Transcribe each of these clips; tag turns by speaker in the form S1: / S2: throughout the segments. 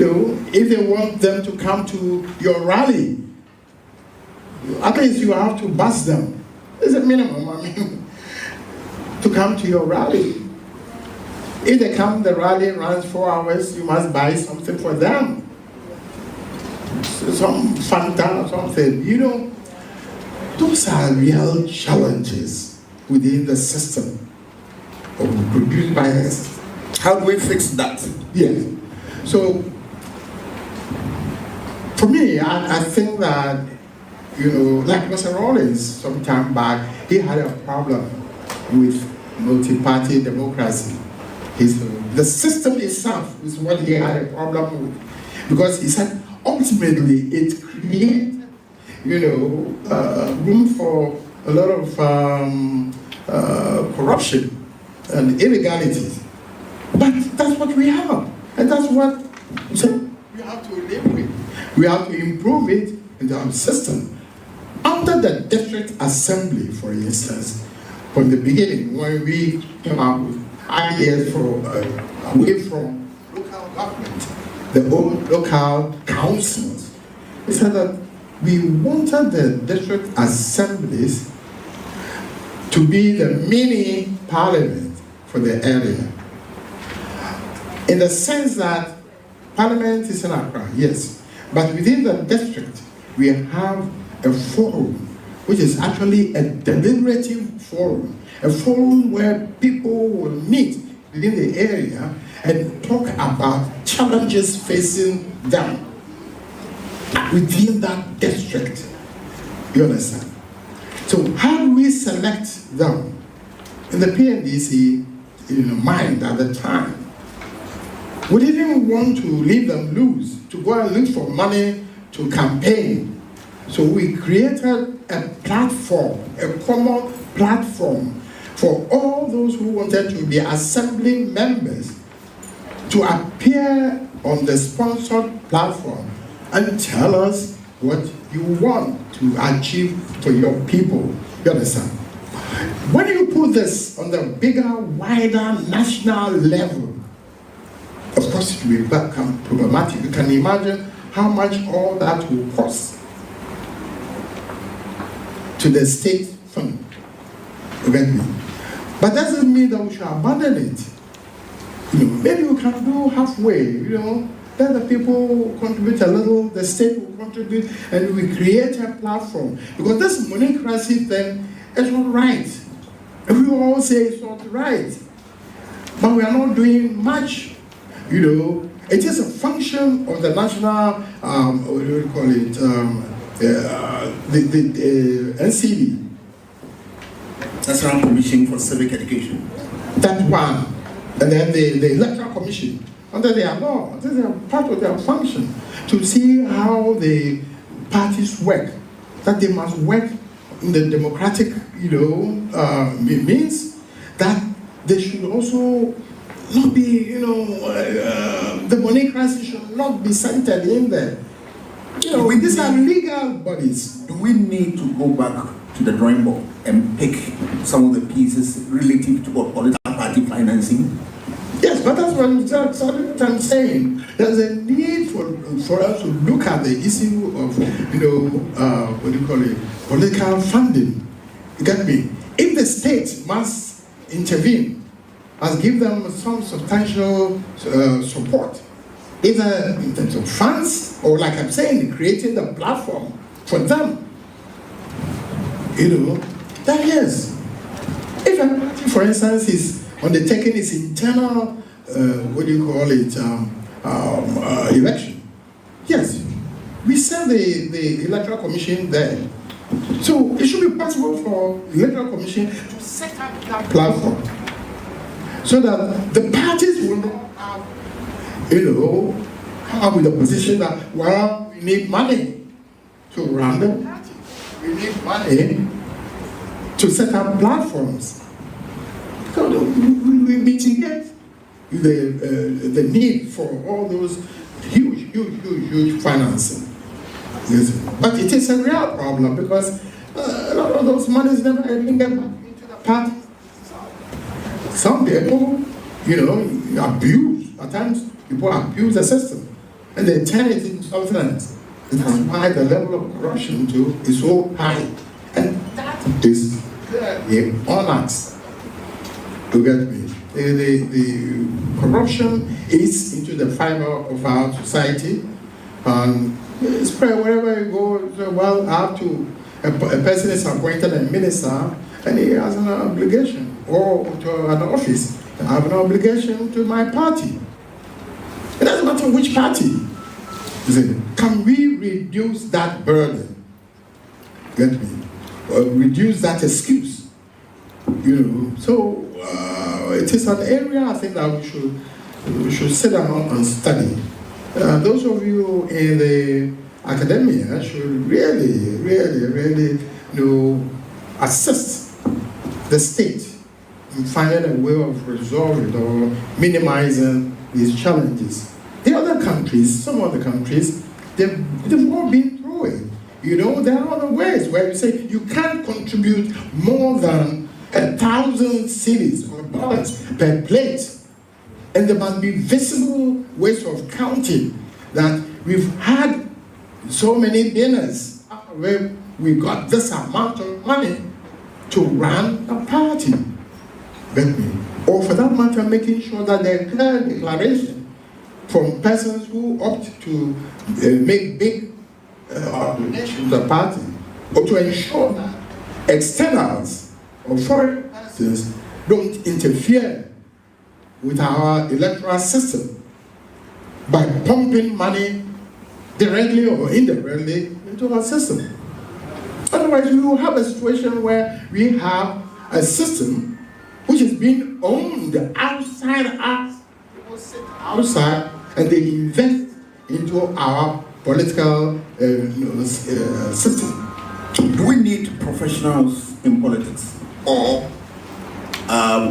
S1: if they want them to come to your rally, at least you have to bus them. It's a minimum, to come to your rally. If they come, the rally runs 4 hours, you must buy something for them. Some Fanta or something. Those are real challenges within the system produced by us.
S2: How do we fix that?
S1: Yes. So, for me, I think that, like Mr. Rawlings some time back, he had a problem with multi-party democracy. The system itself is what he had a problem with. Because he said, ultimately, it creates, room for a lot of corruption and illegality. But that's what we have. And that's what we have to live with. We have to improve it in our system. Under the district assembly, for instance, from the beginning, when we came up with ideas for away from local government, the old local councils, we said that we wanted the district assemblies to be the mini parliament for the area. In the sense that parliament is in Accra, yes, but within the district, we have a forum, which is actually a deliberative forum, a forum where people will meet within the area and talk about challenges facing them within that district. You understand? So how do we select them? In the PNDC, mind at the time, we didn't want to leave them loose, to go and look for money to campaign. So we created a platform, a common platform for all those who wanted to be assembly members to appear on the sponsored platform and tell us what you want to achieve for your people. You understand? When you put this on the bigger, wider national level, of course it will become problematic. You can imagine how much all that will cost to the state fund. You get me? But that doesn't mean that we should abandon it. Maybe we can do halfway, let the people contribute a little, the state will contribute, and we create a platform. Because this monocracy thing is not right. And we all say it's not right. But we are not doing much. It is a function of the national, what do we call it, the NCD.
S2: National Commission for Civic Education.
S1: That one. And then the Electoral Commission, under their law, this is part of their function, to see how the parties work, that they must work in the democratic, means, that they should also not be, the monocracy should not be centered in there. These are legal bodies.
S2: Do we need to go back to the drawing board and pick some of the pieces relative to political party financing?
S1: Yes, but that's what I'm saying. There's a need for us to look at the issue of, political funding. You get me? If the state must intervene, must give them some substantial support, either in terms of funds or, like I'm saying, creating the platform for them. That yes. If a party, for instance, is undertaking its internal, election, yes, we send the Electoral Commission there. So it should be possible for the Electoral Commission to set up that platform so that the parties will not have, come up with a position that, well, we need money to run the party. We need money to set up platforms. So we mitigate the need for all those huge financing. Yes. But it is a real problem because a lot of those monies never even get back into the party. Some people, abuse, at times people abuse the system. and they turn it into something else. And that's why the level of corruption too is so high. And that is clearly on us. You get me? The corruption is into the fiber of our society, and spread wherever you go. So, well, I have to, a person is appointed a minister, and he has an obligation, or to an office. I have an obligation to my party. It doesn't matter which party. You see, can we reduce that burden? Get me? Or reduce that excuse? You know, so it is an area I think that we should sit down and study. Those of you in the academia should really, assist the state in finding a way of resolving or minimizing these challenges. The other countries, some other countries, they've all been through it. You know, there are other ways where you say you can't contribute more than 1,000 cedis or dollars per plate. And there must be visible ways of counting that we've had so many dinners where we got this amount of money to run a party. Or for that matter, making sure that there is clear declaration from persons who opt to make big donations to the party, or to ensure that externals or foreign persons don't interfere with our electoral system by pumping money directly or indirectly into our system. Otherwise, we will have a situation where we have a system which is being owned outside us. People sit outside and they invest into our political system.
S2: Do we need professionals in politics, or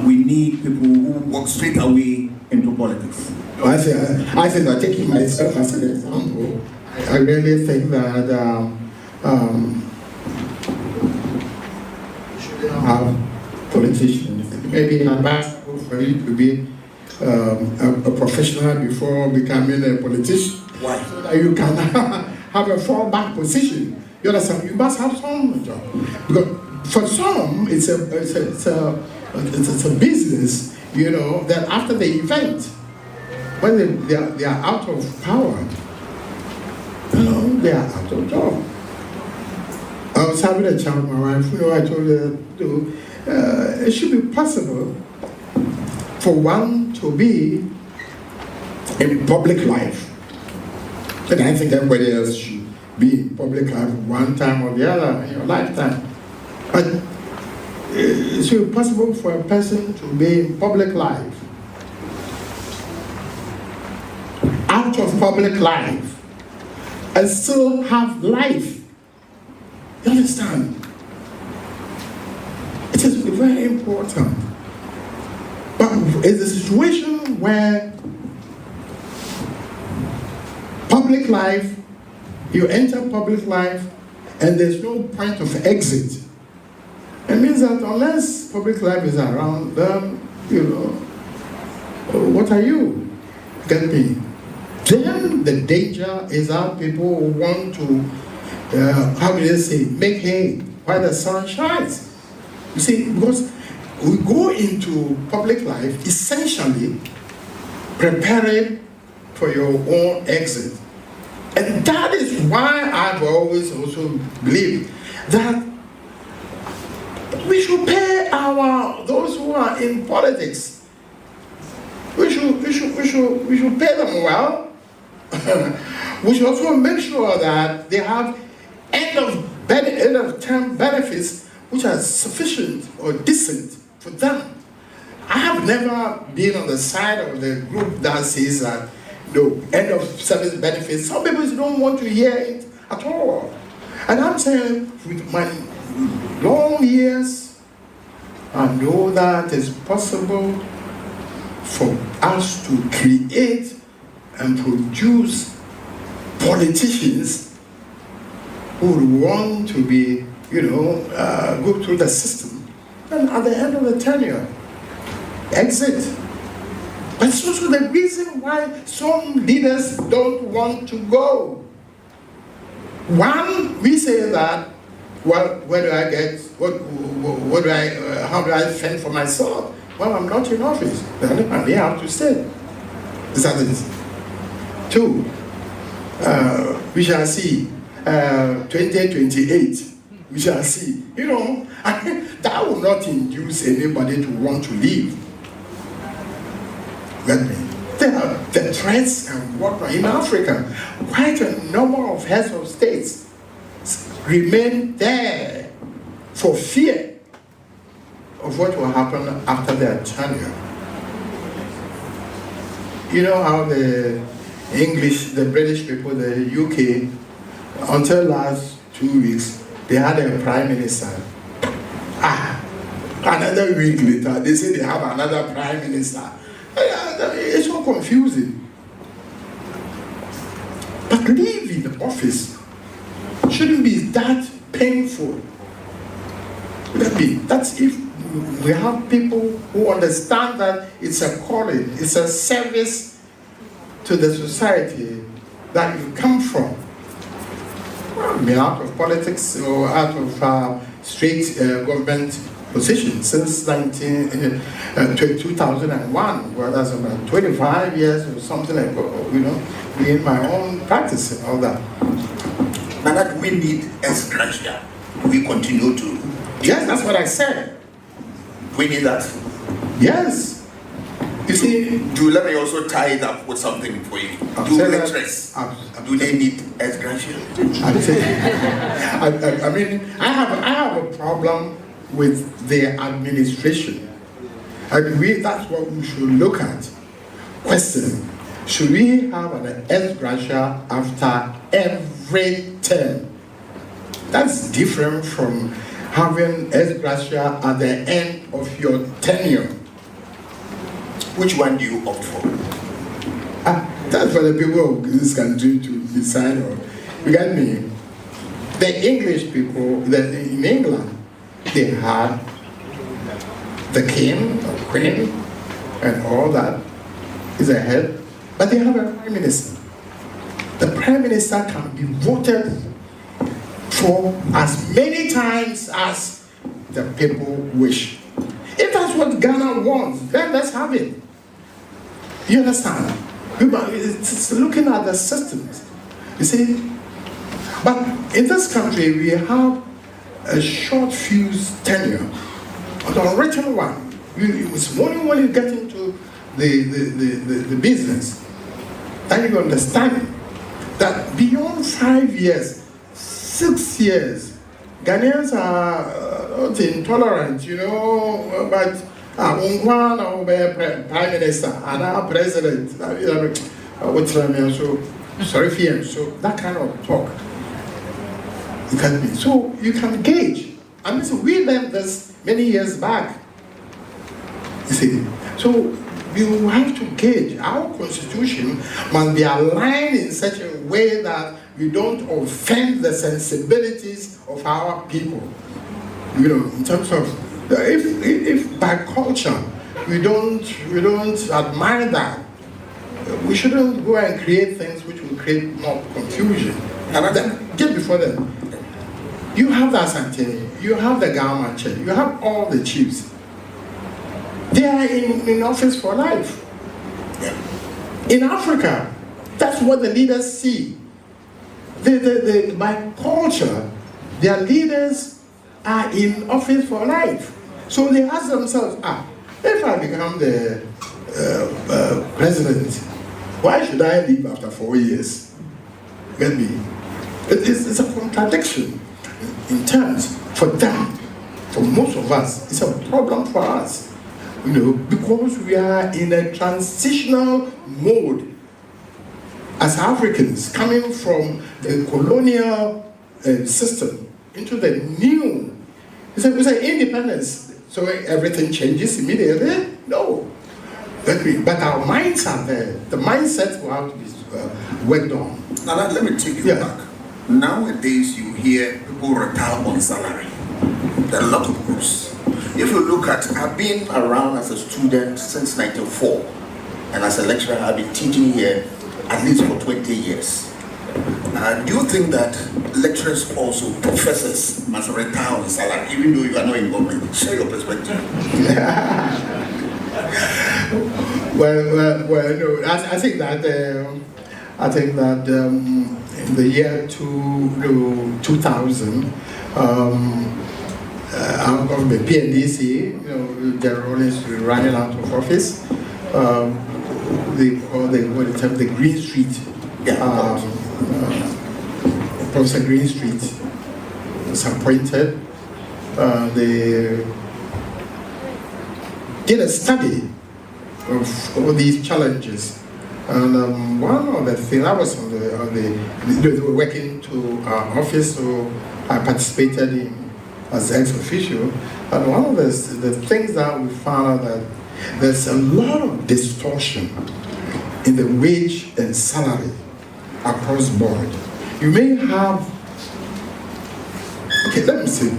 S2: we need people who walk straight away into politics?
S1: I think that, taking myself as an example, I really think that we should have politicians. Maybe advisable for you to be a professional before becoming a politician.
S2: Why?
S1: So that you can have a fallback position. You understand? You must have some job. Because for some, it's a business, you know, that after the event, when they are out of power, you know, they are out of job. I was having a chat with my wife, you know, I told her it should be possible for one to be in public life. And I think everybody else should be in public life one time or the other in your lifetime. But it should be possible for a person to be in public life, out of public life, and still have life. You understand? It is very important. But it's a situation where public life, you enter public life and there's no point of exit. It means that unless public life is around, then, you know, what are you? Get me? Then the danger is that people want to, how do they say, make hay while the sun shines. You see, because we go into public life essentially preparing for your own exit. And that is why I've always also believed that we should pay those who are in politics. We should pay them well. We should also make sure that they have end of term benefits which are sufficient or decent for them. I have never been on the side of the group that says that end of service benefits. Some people don't want to hear it at all. And I'm saying, with my long years, I know that it's possible for us to create and produce politicians who would want to be, go through the system. And at the end of the tenure, exit. But That's also the reason why some leaders don't want to go. One, we say that, well, where do I get, what do I, how do I fend for myself? Well, I'm not in office. Then I have to stay. Is that it? Two, we shall see, 2028, we shall see. You know, that will not induce anybody to want to leave. Get me? The threats and whatnot in Africa, quite a number of heads of states remain there for fear of what will happen after their tenure. You know how the English, the British people, the UK, until last 2 weeks, they had a prime minister. Another week later, they say they have another prime minister. It's so confusing. But leaving office shouldn't be that painful. That's if we have people who understand that it's a calling, it's a service to the society that you come from. I mean, out of politics or out of straight government position since 2001, well, that's about 25 years or something like that, you know, in my own practice and all that.
S2: Now that we need as graduate, we continue to.
S1: Yes, that's what I said.
S2: We need that.
S1: Yes. You see,
S2: let me also tie it up with something for you. Do lecturers, do they need as graduate?
S1: I mean, I have a problem with the administration. That's what we should look at. Question, should we have an S graduate after every term? That's different from having S graduate at the end of your tenure.
S2: Which one do you opt for?
S1: That's for the people of this country to decide on. You get me? The English people in England, they had the king or queen and all that is a head, but they have a prime minister. The prime minister can be voted for as many times as the people wish. If that's what Ghana wants, then let's have it. You understand? It's looking at the systems. You see? But in this country, we have a short fuse tenure, an unwritten one. It's only when you get into the business that you understand that beyond 5 years, 6 years, Ghanaians are not intolerant, you know, but one or prime minister and our president, sorry for him, so that kind of talk. You can be. So you can gauge. I mean, so we learned this many years back. You see, so you have to gauge. Our constitution must be aligned in such a way that we don't offend the sensibilities of our people. You know, in terms of if by culture we don't admire that, we shouldn't go and create things which will create more confusion. And then just before that, you have the Asante, you have the Gama Chair, you have all the chiefs. They are in office for life. In Africa, that's what the leaders see. By culture, their leaders are in office for life. So they ask themselves, if I become the president, why should I leave after 4 years? Get me? It's a contradiction in terms for them. For most of us, it's a problem for us. You know, because we are in a transitional mode as Africans, coming from the colonial system into the new. It's an independence. So everything changes immediately? No. But our minds are there. The mindset will have to be worked on.
S2: Now let me take you back. Nowadays you hear people retire on salary. There are a lot of groups. If you look at, I've been around as a student since 1994. and as a lecturer, I've been teaching here at least for 20 years. Do you think that lecturers also, professors, must retire on salary, even though you are not in government? Share your perspective.
S1: Well, no, I think that in the year 2000, our government, PNDC, the Rollins were running out of office. The Green Street, Professor Green Street was appointed. They did a study of all these challenges, and one of the things I was they were working to our office, so I participated in as ex officio, and one of the things that we found out that there's a lot of distortion in the wage and salary across board. You may have, okay, let me see.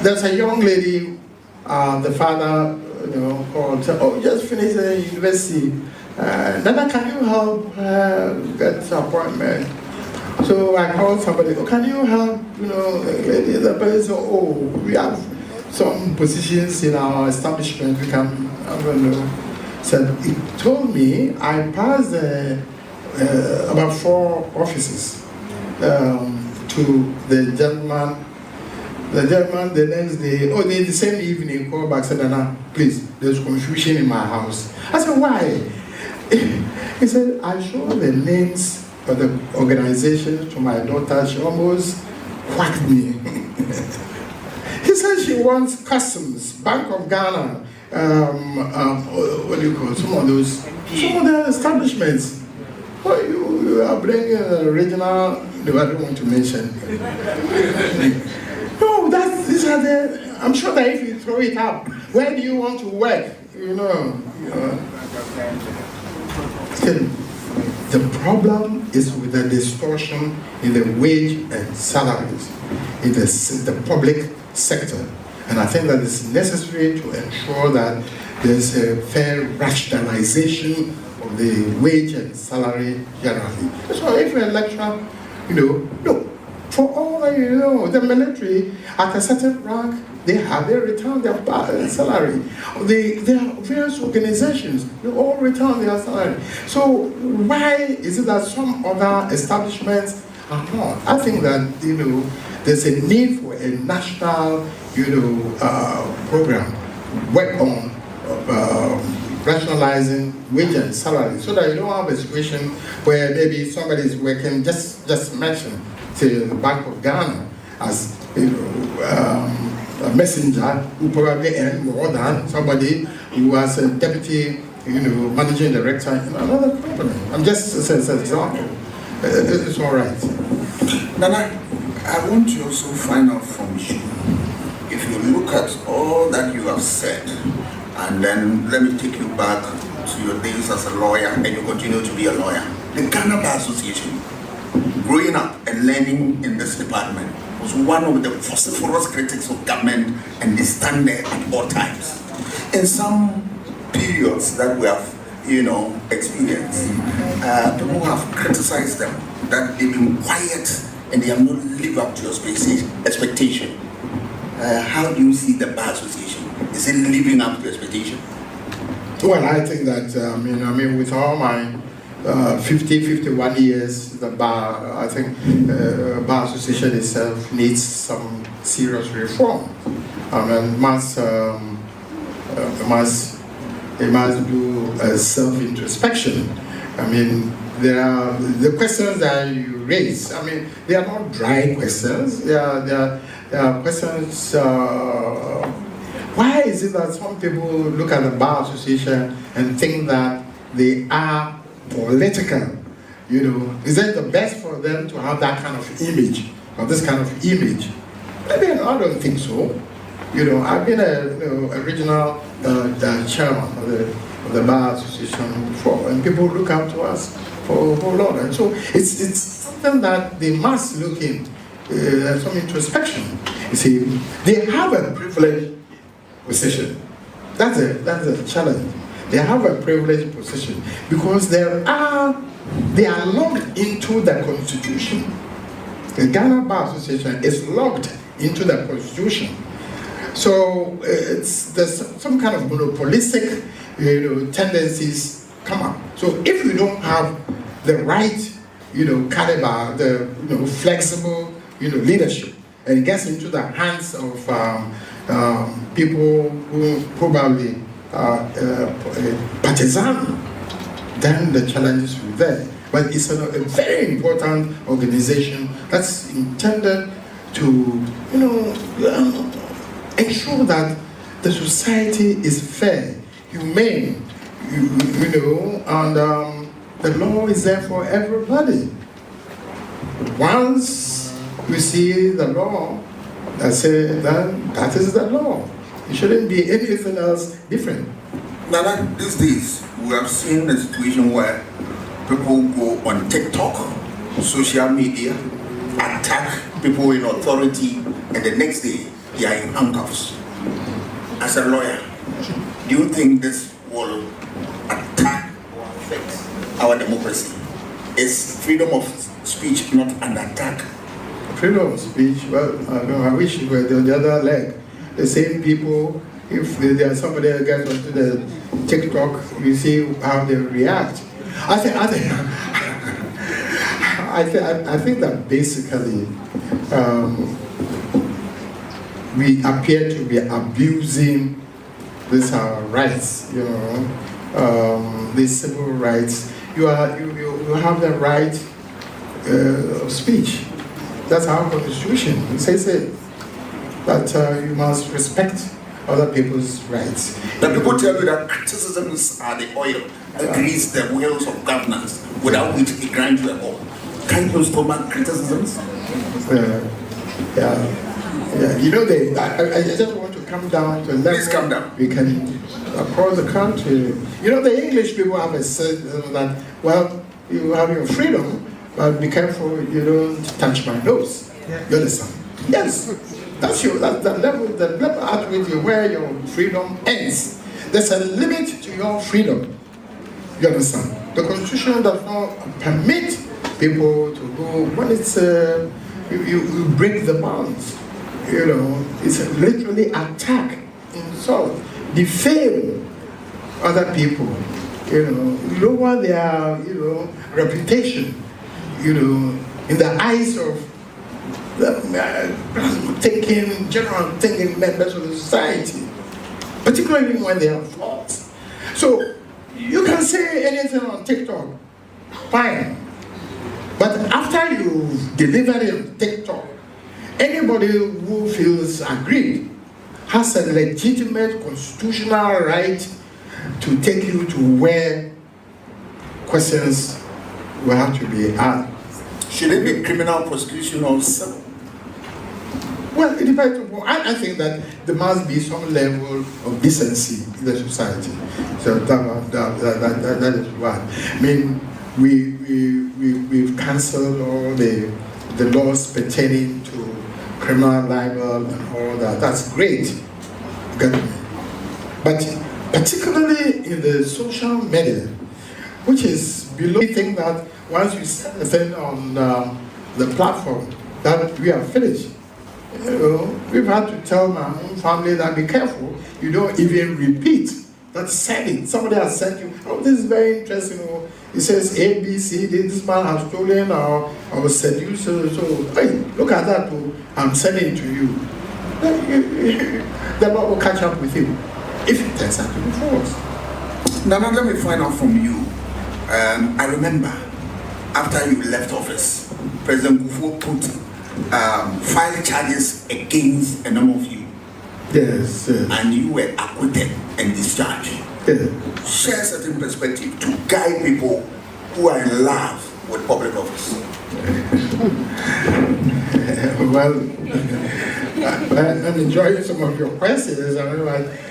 S1: There's a young lady, the father, called, just finished the university. Nana, can you help get an appointment? So I called somebody, can you help, lady, the person said, we have some positions in our establishment, we can, I don't know. So he told me I passed about 4 offices to the gentleman. The gentleman the next day, the same evening, called back, said, Nana, please, there's confusion in my house. I said, why? He said, I showed the names of the organization to my daughter. She almost whacked me. He said she wants customs, Bank of Ghana, what do you call it? Some of the establishments. Oh, you are bringing an original, I don't want to mention. No, these are I'm sure that if you throw it up, where do you want to work? The problem is with the distortion in the wage and salaries in the public sector. And I think that it's necessary to ensure that there's a fair rationalization of the wage and salary generally. So if you're a lecturer, look, for all that the military, at a certain rank, they return their salary. There are various organizations, they all return their salary. So why is it that some other establishments are not? I think that, there's a need for a national, program, work on rationalizing wage and salary, so that you don't have a situation where maybe somebody is working, just mention, say, the Bank of Ghana as, a messenger who probably earn more than somebody who was a deputy, managing director in another company. I'm just as an example. It's all right.
S2: Nana, I want to also find out from you, if you look at all that you have said, and then let me take you back to your days as a lawyer, and you continue to be a lawyer. The Ghana Bar Association, growing up and learning in this department, was one of the vociferous critics of government, and they stand there at all times. In some periods that we have, experienced, people have criticized them, that they've been quiet and they have not lived up to your expectation. How do you see the Bar Association? Is it living up to expectation?
S1: Well, I think that, with all my 51 years, the Bar, I think Bar Association itself needs some serious reform. It must do a self-introspection. There are the questions that you raise. They are not dry questions. They are questions. Why is it that some people look at the Bar Association and think that they are political? Is it the best for them to have that kind of image, or this kind of image? Maybe I don't think so. I've been a regional chairman of the Bar Association before, and people look up to us for a whole lot. And so it's something that they must look in, some introspection. You see, they have a privileged position. That's a challenge. They have a privileged position because they are logged into the Constitution. The Ghana Bar Association is logged into the Constitution. So there's some kind of monopolistic tendencies come up. So if you don't have the right caliber, the flexible leadership, and it gets into the hands of people who probably are partisan, then the challenges will be there. But it's a very important organization that's intended to ensure that the society is fair, humane, and the law is there for everybody. Once we see the law, I say that is the law. It shouldn't be anything else different.
S2: Now, these days, we have seen a situation where people go on TikTok, social media, attack people in authority, and the next day they are in handcuffs. As a lawyer, do you think this will attack or affect our democracy? Is freedom of speech not an attack?
S1: Freedom of speech, well, I wish it were the other leg. The same people, if there's somebody that gets onto the TikTok, you see how they react. I think that basically we appear to be abusing these rights, these civil rights. You have the right of speech. That's our Constitution. It says it. But you must respect other people's rights.
S2: The people tell you that criticisms are the oil that grease the wheels of governance, without which it grinds to a halt. Can you stomach criticisms?
S1: Yeah. I just want to come down to a level.
S2: Please come down.
S1: We can across the country. The English people have a sense that, well, you have your freedom, but be careful you don't touch my nose. Yeah. You understand? Yes. That's the level at which where your freedom ends. There's a limit to your freedom. You understand? The Constitution does not permit people to go when it's you break the bounds. It's literally attack, insult, defame other people. Lower their reputation. In the eyes of general thinking members of the society, particularly when they have flaws. So you can say anything on TikTok, fine. But after you've delivered it on TikTok, anybody who feels aggrieved has a legitimate constitutional right to take you to where questions will have to be asked.
S2: Should it be criminal prosecution or civil?
S1: Well, it depends upon. I think that there must be some level of decency in the society. So that is one. I mean, we've cancelled all the laws pertaining to criminal libel and all that. That's great. But particularly in the social media, which is below, we think that once you set a thing on the platform, that we are finished. We've had to tell my own family that be careful, you don't even repeat that setting. Somebody has sent you, this is very interesting. It says A, B, C, this man has stolen or seduced. So hey, look at that, I'm sending it to you. The Lord will catch up with you if it turns out to be false.
S2: Now let me find out from you. I remember after you left office, President Kufuor put filed charges against a number of you.
S1: Yes.
S2: And you were acquitted and discharged.
S1: Yes.
S2: Share certain perspective to guide people who are in love with public office.
S1: Well, I'm enjoying some of your questions. I mean,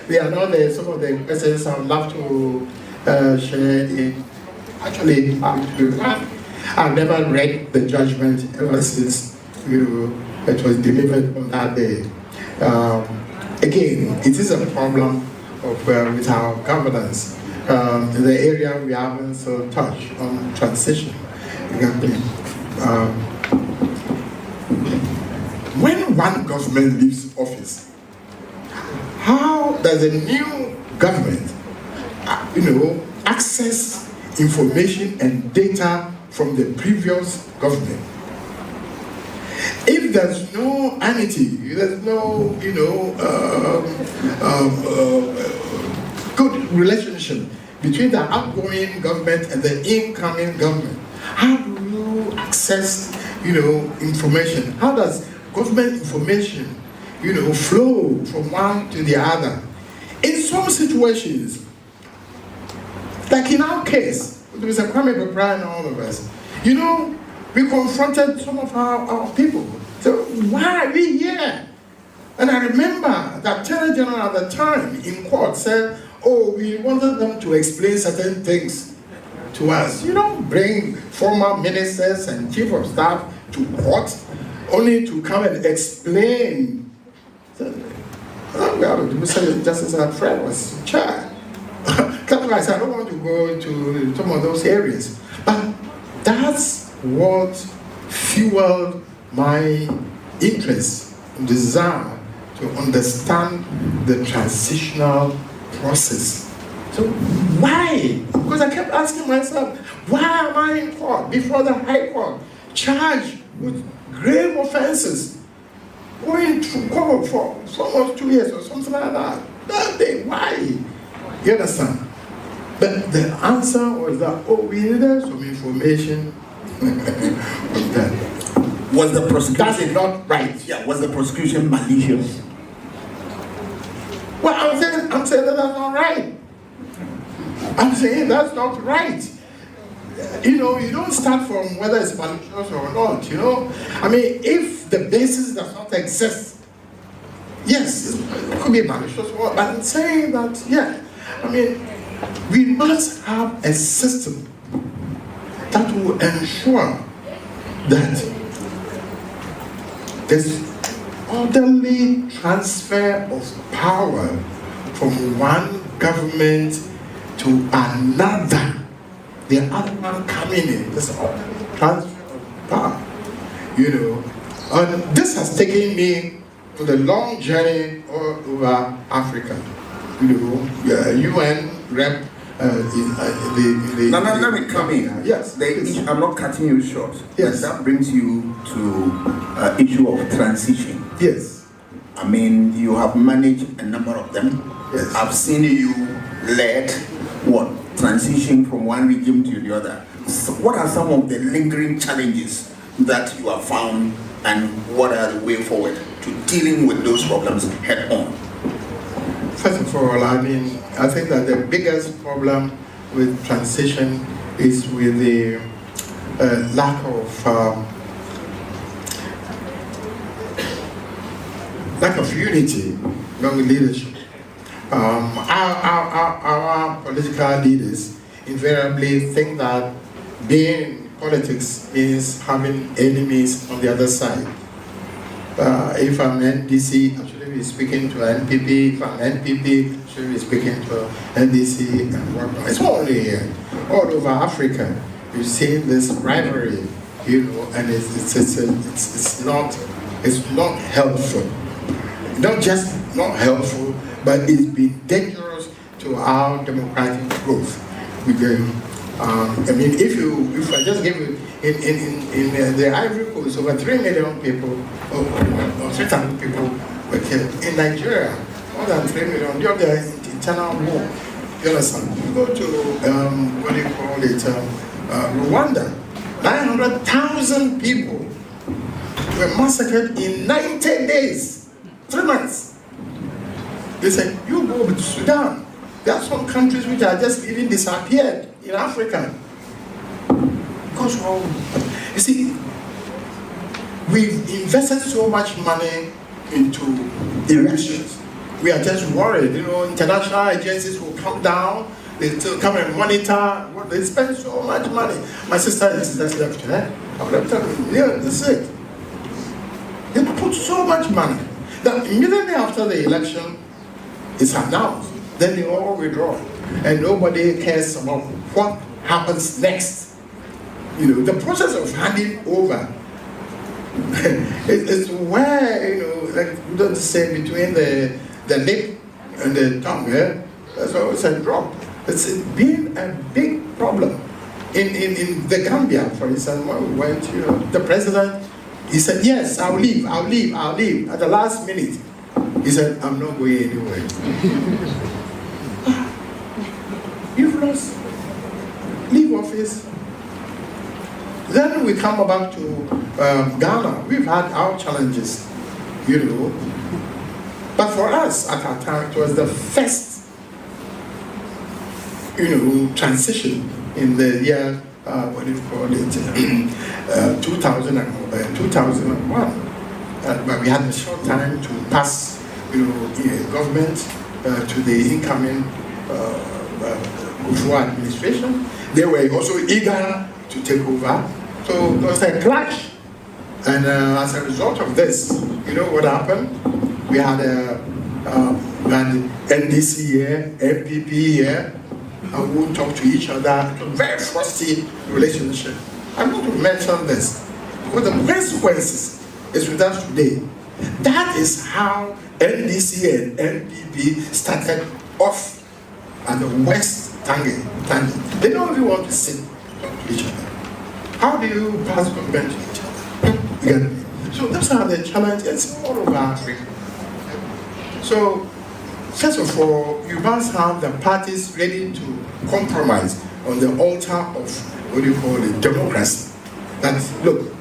S1: they are not some of the questions I would love to share in. Actually, I've never read the judgment ever since it was delivered on that day. Again, it is a problem of with our governance. the area we haven't so touched on transition. When one government leaves office, how does the new government, access information and data from the previous government? If there's no amity, there's no, good relationship between the outgoing government and the incoming government, how do you access, information? How does government information, flow from one to the other? In some situations, like in our case, with Mr. Kwame Bepra and all of us, we confronted some of our people. So why are we here? And I remember that Attorney General at the time in court said, oh, we wanted them to explain certain things to us. You don't bring former ministers and chief of staff to court only to come and explain. So, Justice Alfred was chair. That's why I said I don't want to go into some of those areas. But that's what fueled my interest, desire to understand the transitional process. So why? Because I kept asking myself, why am I in court before the High Court, charged with grave offenses, going to court for almost 2 years or something like that? Why? You understand? But the answer was that, we needed some information on that.
S2: Was the prosecution...
S1: That's not right.
S2: Yeah, was the prosecution malicious?
S1: Well, I'm saying that that's not right. I'm saying that's not right. You don't start from whether it's malicious or not, I mean, if the basis does not exist, yes, it could be malicious, but I'm saying that, we must have a system that will ensure that there's orderly transfer of power from one government to another. The other one coming in, this transfer of power, And this has taken me on a long journey all over Africa. UN rep
S2: let me come in.
S1: Yes.
S2: I'm not cutting you short.
S1: Yes.
S2: That brings you to issue of transition.
S1: Yes.
S2: I mean, you have managed a number of them.
S1: Yes.
S2: I've seen you led transition from one regime to the other. So what are some of the lingering challenges that you have found, and what are the way forward to dealing with those problems head on?
S1: First of all, I think that the biggest problem with transition is with the lack of unity among leadership. Our political leaders invariably think that being in politics is having enemies on the other side. If I'm NDC, I should be speaking to NPP. If I'm NPP, I should be speaking to NDC and whatnot. It's not only here. All over Africa, you see this rivalry, and it's not helpful. Not just not helpful, but it's been dangerous to our democratic growth. If I just give you, in the Ivory Coast, over 3 million people, or 3,000 people were killed. In Nigeria, more than 3 million, you're the internal war. You understand? You go to, Rwanda, 900,000 people were massacred in 90 days, 3 months. They said, you go to Sudan. There are some countries which are just even disappeared in Africa. Because, you see, we've invested so much money into elections. We are just worried, international agencies will come down, they still come and monitor. They spend so much money. My sister is just left, I've left her, that's it. They put so much money that immediately after the election is announced, then they all withdraw. and nobody cares about what happens next. You know, the process of handing over it's where, you know, like we don't say between the lip and the tongue, yeah? That's always a drop. It's been a big problem. In the Gambia, for instance, when we went, you know, the president, he said, yes, I'll leave. At the last minute, he said, I'm not going anywhere. You've lost. Leave office. Then we come back to Ghana. We've had our challenges, you know. But for us, at our time, it was the first, you know, transition in the year, what do you call it, 2001. But we had a short time to pass, you know, government to the incoming Kufuor administration. They were also eager to take over. So there was a clash. And as a result of this, you know what happened? We had NDC here, MPP here, and we would talk to each other. It was a very frosty relationship. I'm going to mention this because the consequences is with us today. That is how NDC and MPP started off at the West tangent. They don't really want to sit talk to each other. How do you pass government to each other? Yeah. So those are the challenges all over Africa. So first of all, you must have the parties ready to compromise on the altar of what do you call it, democracy. That look,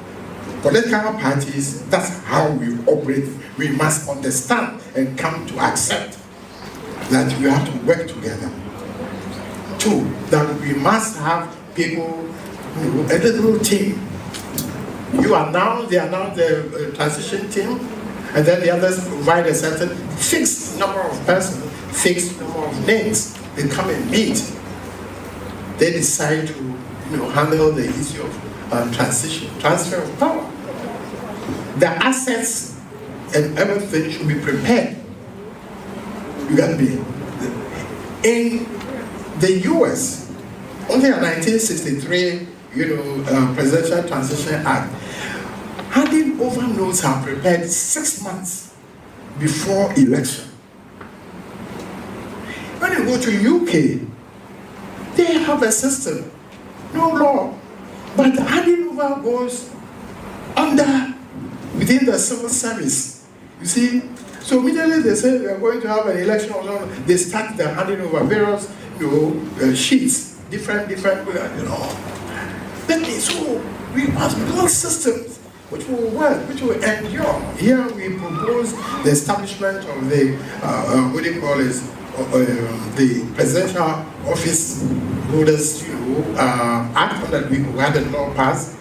S1: political parties, that's how we operate. We must understand and come to accept that we have to work together. Two, that we must have people, a little team. They announce the transition team, and then the others provide a certain fixed number of persons, fixed number of names. They come and meet. They decide to, you know, handle the issue of transfer of power. The assets and everything should be prepared. You got me. In the U.S., only in 1963, Presidential Transition Act, handing over notes are prepared 6 months before election. When you go to UK, they have a system, no law, but handing over goes within the civil service. You see, so immediately they say we are going to have an election or something, they start the handing over various, sheets, different, That means, so we must build systems which will work, which will endure. Here we propose the establishment of the, the Presidential Office Holders, Act that we had a law passed.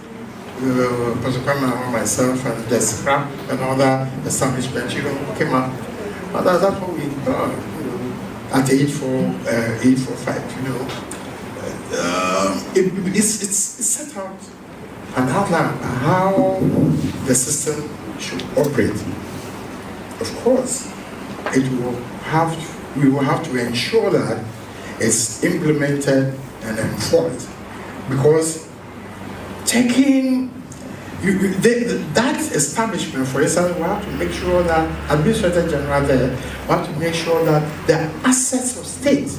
S1: Professor Kwame, myself, and the scrap and other establishments, came up. And that's what we at age 5, it's set out an outline how the system should operate. Of course, we will have to ensure that it's implemented and enforced, because taking that establishment, for instance, we have to make sure that Administrator General there, we have to make sure that the assets of state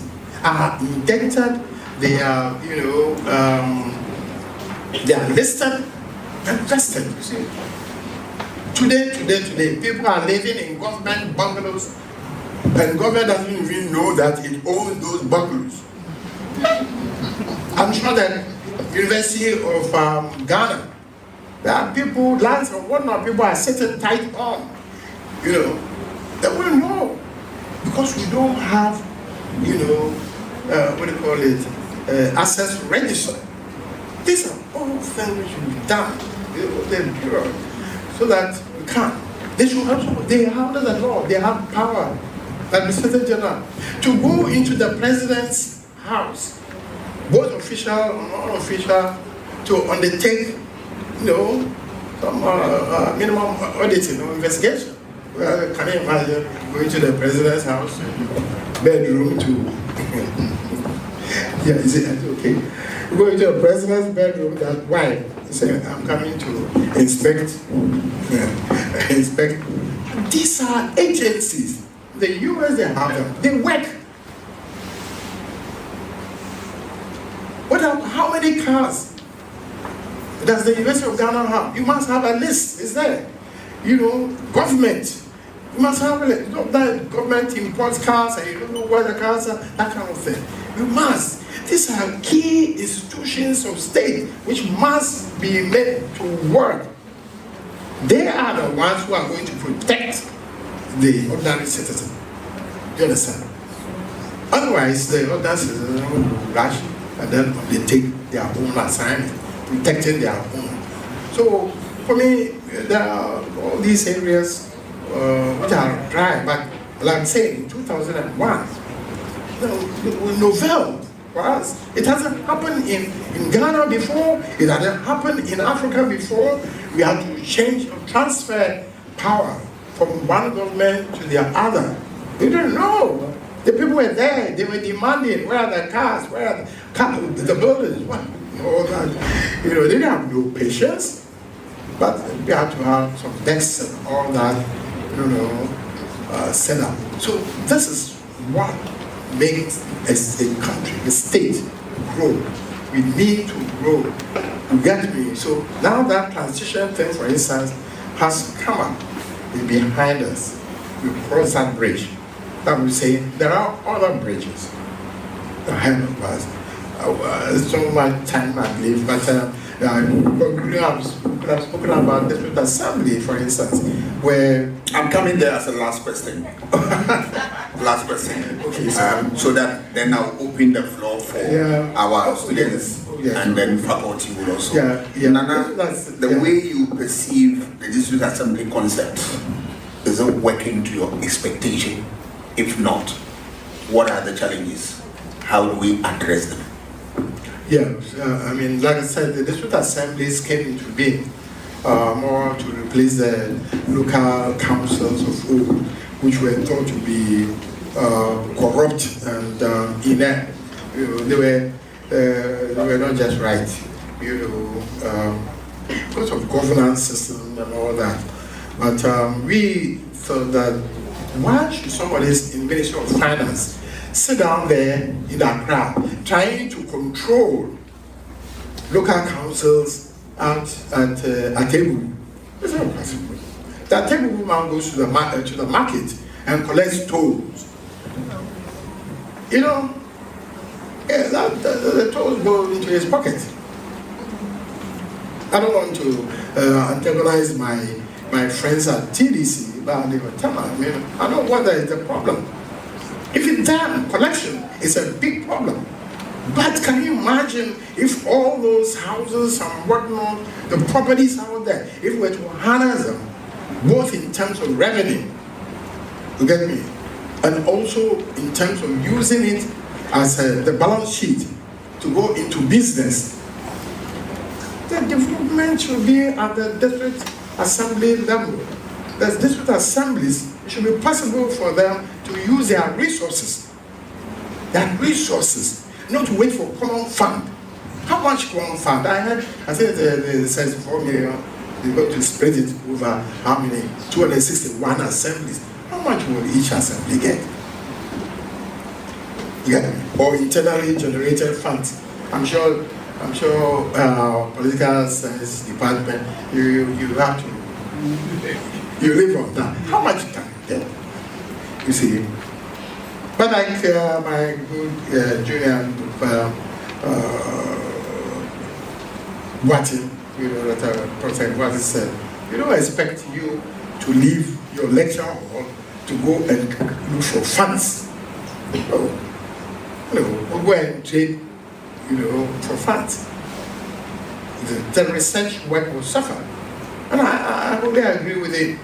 S1: are indented, they are, they are listed and vested. You see, today, people are living in government bungalows, and government doesn't even know that it owns those bungalows. I'm sure that University of Ghana, there are people, lands and whatnot, people are sitting tight on, they wouldn't know, because we don't have, assets register. These are all things which should be done, the Bureau, so that we can. They should also, they have the law, they have power, Administrator General, to go into the President's house, both official and non-official, to undertake, some minimum auditing or investigation. Well, can you imagine going to the President's house, bedroom to Yeah, he said, okay. You go into the president's bedroom, that wife, he said, I'm coming to inspect. Inspect. These are agencies. The US, they have them. They work. How many cars does the University of Ghana have? You must have a list. Is there? Government. You must have a list. That government imports cars and you don't know where the cars are, that kind of thing. You must. These are key institutions of state which must be made to work. They are the ones who are going to protect the ordinary citizen. You understand? Otherwise, the ordinary citizen will rush and then they take their own assignment, protecting their own. So, for me, there are all these areas which are dry, but like I'm saying, in 2001, novel for us. It hasn't happened in Ghana before, it hasn't happened in Africa before. We had to transfer power from one government to the other. We don't know. The people were there, they were demanding, where are the cars, where are the buildings, what, all that. They didn't have no patience, but we had to have some desks and all that, set up. So this is what makes a country, a state grow. We need to grow. You get me? So now that transition thing, for instance, has come up, is behind us. We cross that bridge. That will say there are other bridges ahead of us. So much time I believe, but I've spoken about this with assembly, for instance, where
S2: I'm coming there as a last question. Last question.
S1: Okay,
S2: so that then I'll open the floor for our students, and then faculty will also. Nana, the way you perceive the district assembly concept, is it working to your expectation? If not, what are the challenges? How do we address them?
S1: Like I said, the district assemblies came into being more to replace the local councils of old, which were thought to be corrupt and inept. They were not just right, because of governance system and all that. But we thought that why should somebody in the Ministry of Finance sit down there in Accra trying to control local councils at Atebu? It's not possible. The Atebu man goes to the market and collects tolls. The tolls go into his pocket. I don't want to antagonize my friends at TDC, but they will tell me, I know what is the problem. If it's dam collection, it's a big problem. But can you imagine if all those houses and whatnot, the properties out there, if we were to harness them, both in terms of revenue, you get me, and also in terms of using it as the balance sheet to go into business, the development should be at the district assembly level. The district assemblies, it should be possible for them to use their resources. Not to wait for common fund. How much common fund? I think it says 4 million. They're going to spread it over how many? 261 assemblies. How much will each assembly get? Or internally generated funds. I'm sure political science department, you have to, you live on that. How much can you get? You see. But like my good junior Watson, that Professor Watson said, we don't expect you to leave your lecture hall to go and look for funds. No, we'll go and trade, for funds. The research work will suffer. And I wholly agree with it,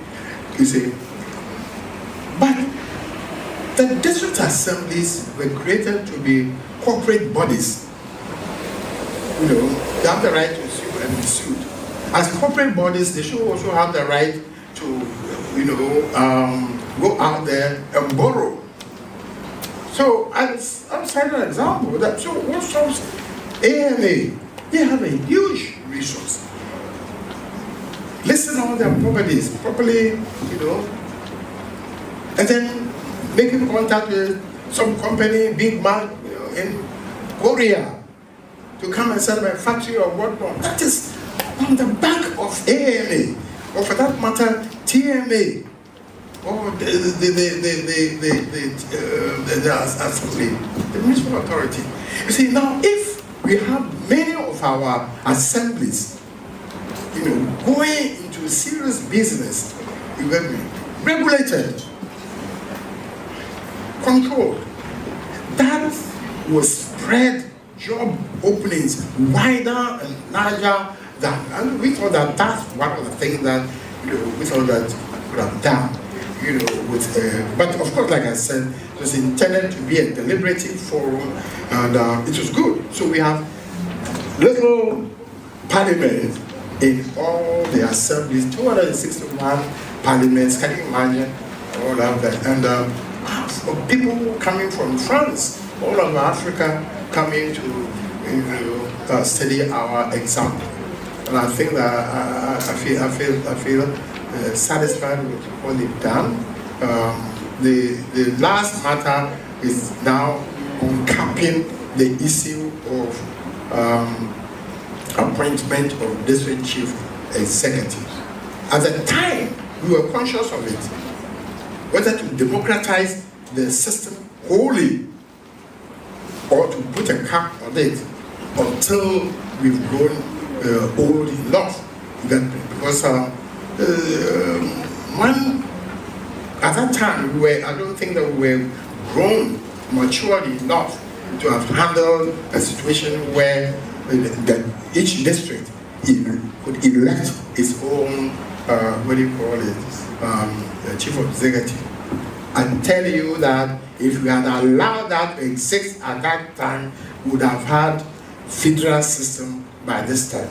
S1: you see. But the district assemblies were created to be corporate bodies. They have the right to sue and be sued. As corporate bodies, they should also have the right to, go out there and borrow. So I'm citing an example that so what shows AMA, they have a huge resource. Listen all their properties properly, and then making contact with some company, big man, in Korea to come and set up a factory or whatnot. That is on the back of AMA, or for that matter, TMA, or the assembly, the municipal authority. You see, now if we have many of our assemblies, going into serious business, you get me, regulated, controlled, that will spread job openings wider and larger than, and we thought that that's one of the things that we thought that could have done, with but of course, like I said, it was intended to be a deliberative forum, and it was good. So we have little parliament in all the assemblies, 261 parliaments. Can you imagine all of that? And people coming from France, all of Africa coming to study our example. And I think that I feel satisfied with what they've done. The last matter is now uncapping the issue of appointment of district chief executives. At the time, we were conscious of it, whether to democratize the system wholly or to put a cap on it until we've grown old enough. Because at that time, I don't think that we were grown, matured enough to have handled a situation where each district could elect its own, chief executive. I tell you that if we had allowed that to exist at that time, we would have had federal system by this time.